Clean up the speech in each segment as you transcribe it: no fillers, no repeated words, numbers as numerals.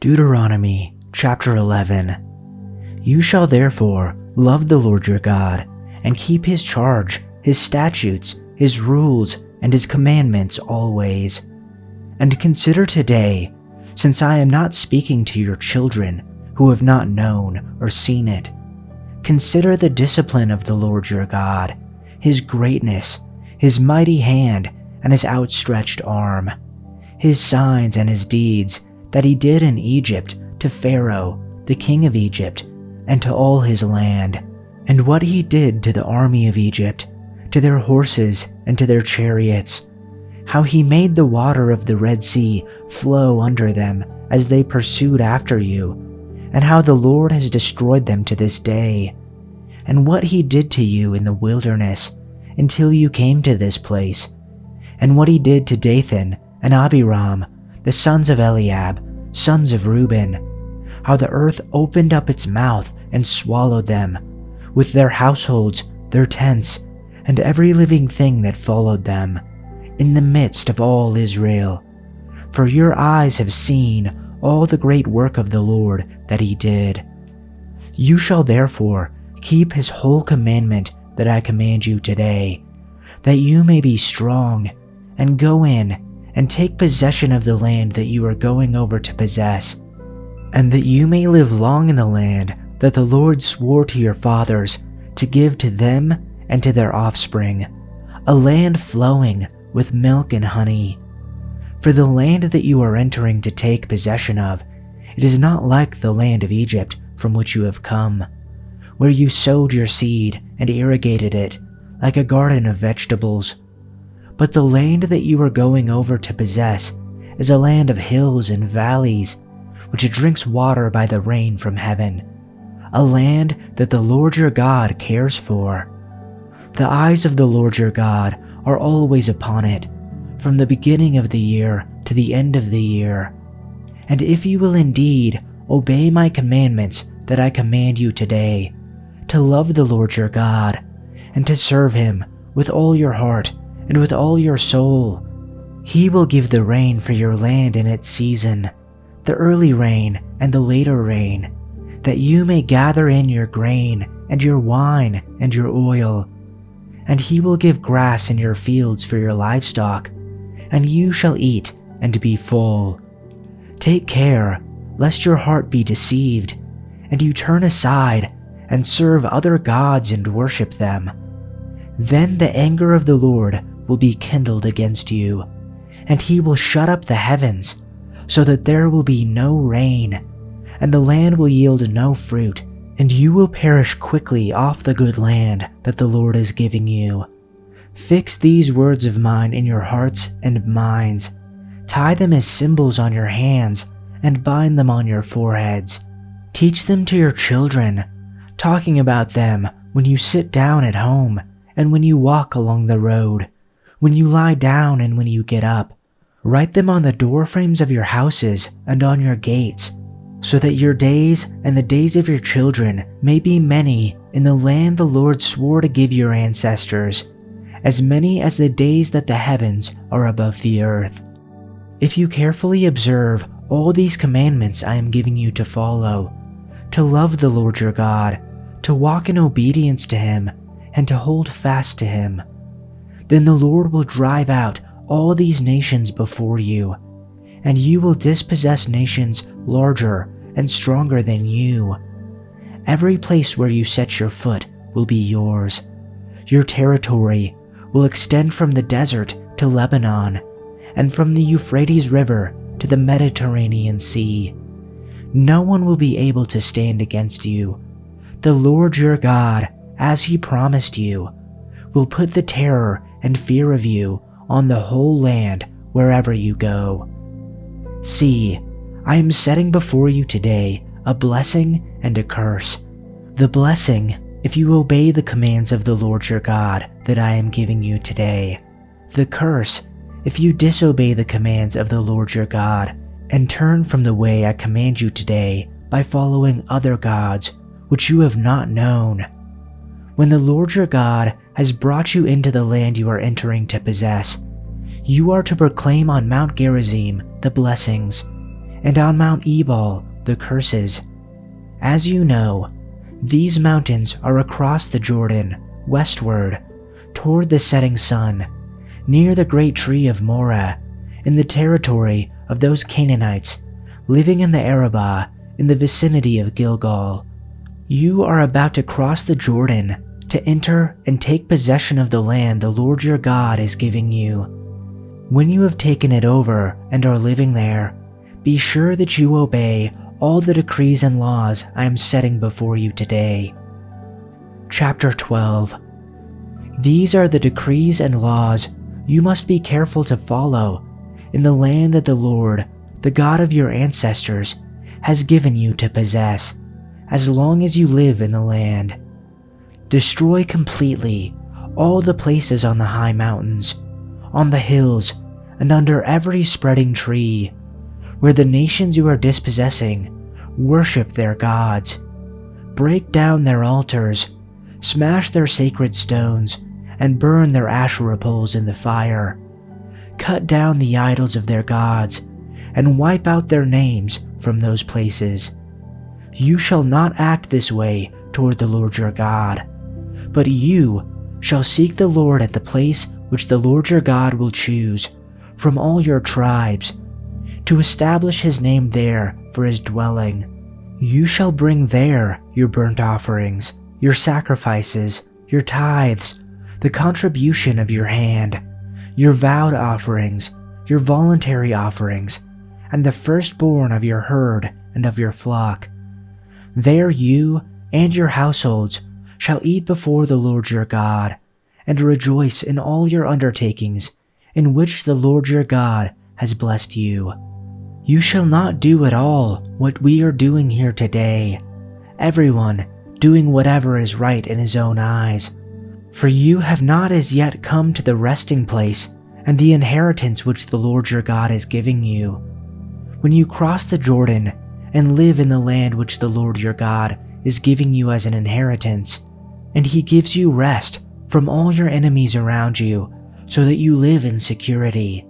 Deuteronomy chapter 11. You shall therefore love the Lord your God, and keep his charge, his statutes, his rules, and his commandments always. And consider today, since I am not speaking to your children who have not known or seen it, consider the discipline of the Lord your God, his greatness, his mighty hand, and his outstretched arm, his signs and his deeds that he did in Egypt to Pharaoh, the king of Egypt, and to all his land, and what he did to the army of Egypt, to their horses and to their chariots, how he made the water of the Red Sea flow under them as they pursued after you, and how the Lord has destroyed them to this day, and what he did to you in the wilderness until you came to this place, and what he did to Dathan and Abiram, the sons of Eliab, sons of Reuben, how the earth opened up its mouth and swallowed them, with their households, their tents, and every living thing that followed them, in the midst of all Israel. For your eyes have seen all the great work of the Lord that he did. You shall therefore keep his whole commandment that I command you today, that you may be strong, and go in and take possession of the land that you are going over to possess, and that you may live long in the land that the Lord swore to your fathers to give to them and to their offspring, a land flowing with milk and honey. For the land that you are entering to take possession of, it is not like the land of Egypt from which you have come, where you sowed your seed and irrigated it like a garden of vegetables. But the land that you are going over to possess is a land of hills and valleys, which drinks water by the rain from heaven, a land that the Lord your God cares for. The eyes of the Lord your God are always upon it, from the beginning of the year to the end of the year. And if you will indeed obey my commandments that I command you today, to love the Lord your God, and to serve him with all your heart and with all your soul, he will give the rain for your land in its season, the early rain and the later rain, that you may gather in your grain and your wine and your oil. And he will give grass in your fields for your livestock, and you shall eat and be full. Take care lest your heart be deceived, and you turn aside and serve other gods and worship them. Then the anger of the Lord will be kindled against you, and he will shut up the heavens, so that there will be no rain, and the land will yield no fruit, and you will perish quickly off the good land that the Lord is giving you. Fix these words of mine in your hearts and minds, tie them as symbols on your hands, and bind them on your foreheads. Teach them to your children, talking about them when you sit down at home, and when you walk along the road, when you lie down and when you get up. Write them on the doorframes of your houses and on your gates, so that your days and the days of your children may be many in the land the Lord swore to give your ancestors, as many as the days that the heavens are above the earth. If you carefully observe all these commandments I am giving you to follow, to love the Lord your God, to walk in obedience to him, and to hold fast to him, then the Lord will drive out all these nations before you, and you will dispossess nations larger and stronger than you. Every place where you set your foot will be yours. Your territory will extend from the desert to Lebanon, and from the Euphrates River to the Mediterranean Sea. No one will be able to stand against you. The Lord your God, as he promised you, will put the terror and fear of you on the whole land wherever you go. See, I am setting before you today a blessing and a curse. The blessing, if you obey the commands of the Lord your God that I am giving you today. The curse, if you disobey the commands of the Lord your God and turn from the way I command you today by following other gods which you have not known. When the Lord your God has brought you into the land you are entering to possess, you are to proclaim on Mount Gerizim the blessings, and on Mount Ebal the curses. As you know, these mountains are across the Jordan, westward, toward the setting sun, near the great tree of Moreh, in the territory of those Canaanites living in the Arabah in the vicinity of Gilgal. You are about to cross the Jordan to enter and take possession of the land the Lord your God is giving you. When you have taken it over and are living there, be sure that you obey all the decrees and laws I am setting before you today. Chapter 12. These are the decrees and laws you must be careful to follow in the land that the Lord, the God of your ancestors, has given you to possess, as long as you live in the land. Destroy completely all the places on the high mountains, on the hills, and under every spreading tree, where the nations you are dispossessing worship their gods. Break down their altars, smash their sacred stones, and burn their Asherah poles in the fire. Cut down the idols of their gods, and wipe out their names from those places. You shall not act this way toward the Lord your God, but you shall seek the Lord at the place which the Lord your God will choose from all your tribes, to establish his name there for his dwelling. You shall bring there your burnt offerings, your sacrifices, your tithes, the contribution of your hand, your vowed offerings, your voluntary offerings, and the firstborn of your herd and of your flock. There you and your households shall eat before the Lord your God, and rejoice in all your undertakings in which the Lord your God has blessed you. You shall not do at all what we are doing here today, everyone doing whatever is right in his own eyes, for you have not as yet come to the resting place and the inheritance which the Lord your God is giving you. When you cross the Jordan and live in the land which the Lord your God is giving you as an inheritance, and he gives you rest from all your enemies around you, so that you live in security,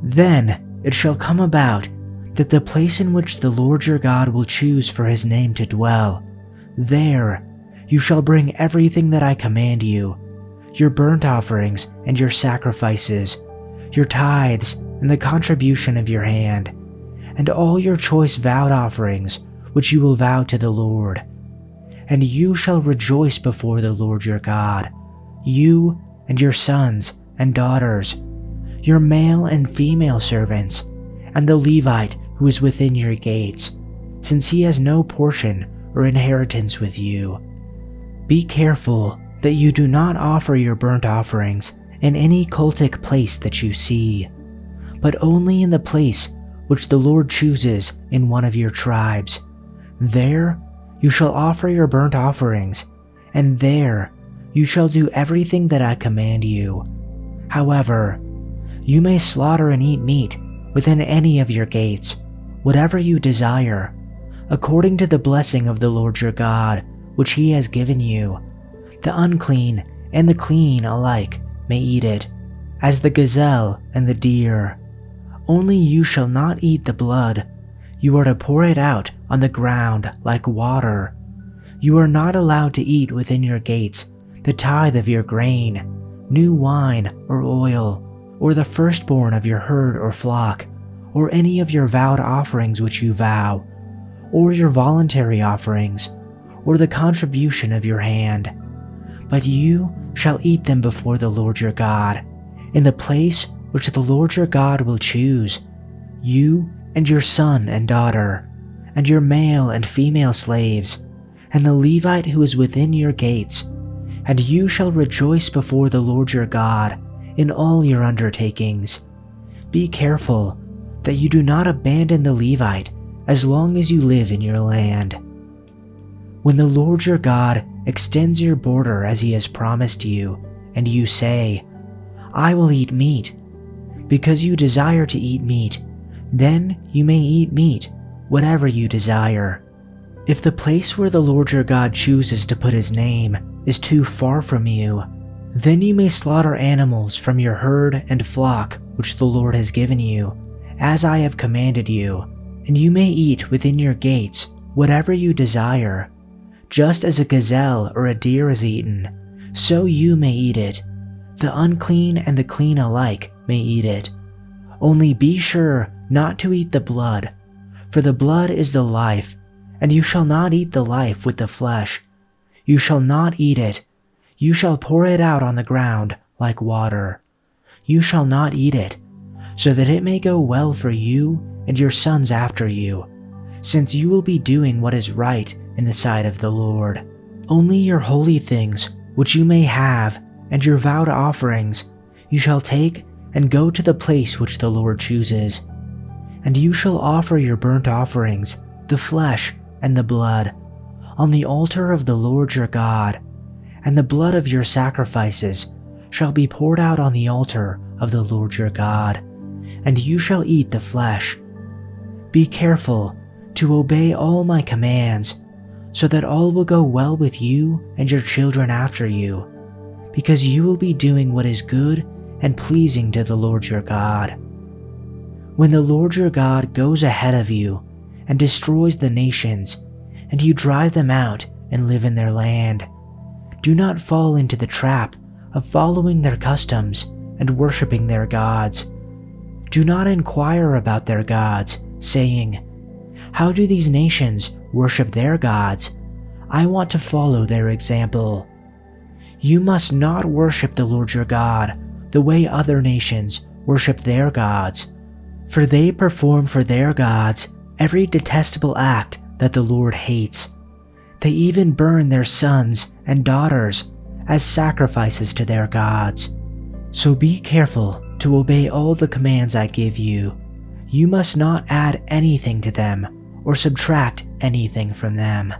then it shall come about that the place in which the Lord your God will choose for his name to dwell, there you shall bring everything that I command you, your burnt offerings and your sacrifices, your tithes and the contribution of your hand, and all your choice vowed offerings which you will vow to the Lord. And you shall rejoice before the Lord your God, you and your sons and daughters, your male and female servants, and the Levite who is within your gates, since he has no portion or inheritance with you. Be careful that you do not offer your burnt offerings in any cultic place that you see, but only in the place which the Lord chooses in one of your tribes. There you shall offer your burnt offerings, and there you shall do everything that I command you. However, you may slaughter and eat meat within any of your gates, whatever you desire, according to the blessing of the Lord your God, which he has given you. The unclean and the clean alike may eat it, as the gazelle and the deer. Only you shall not eat the blood. You are to pour it out on the ground like water. You are not allowed to eat within your gates the tithe of your grain, new wine or oil, or the firstborn of your herd or flock, or any of your vowed offerings which you vow, or your voluntary offerings, or the contribution of your hand. But you shall eat them before the Lord your God, in the place which the Lord your God will choose, you and your son and daughter, and your male and female slaves, and the Levite who is within your gates, and you shall rejoice before the Lord your God in all your undertakings. Be careful that you do not abandon the Levite as long as you live in your land. When the Lord your God extends your border as he has promised you, and you say, I will eat meat, because you desire to eat meat, then you may eat meat, whatever you desire. If the place where the Lord your God chooses to put his name is too far from you, then you may slaughter animals from your herd and flock which the Lord has given you, as I have commanded you, And you may eat within your gates whatever you desire. Just as a gazelle or a deer is eaten, so you may eat it. The unclean and the clean alike may eat it. Only be sure not to eat the blood, for the blood is the life, and you shall not eat the life with the flesh. You shall not eat it. You shall pour it out on the ground like water. You shall not eat it, so that it may go well for you and your sons after you, since you will be doing what is right in the sight of the Lord. Only your holy things, which you may have, and your vowed offerings, you shall take and go to the place which the Lord chooses. And you shall offer your burnt offerings, the flesh and the blood, on the altar of the Lord your God, and the blood of your sacrifices shall be poured out on the altar of the Lord your God, and you shall eat the flesh. Be careful to obey all my commands, so that all will go well with you and your children after you, because you will be doing what is good and pleasing to the Lord your God. When the Lord your God goes ahead of you and destroys the nations, and you drive them out and live in their land, do not fall into the trap of following their customs and worshiping their gods. Do not inquire about their gods, saying, "How do these nations worship their gods? I want to follow their example." You must not worship the Lord your God the way other nations worship their gods, for they perform for their gods every detestable act that the Lord hates. They even burn their sons and daughters as sacrifices to their gods. So be careful to obey all the commands I give you. You must not add anything to them or subtract anything from them.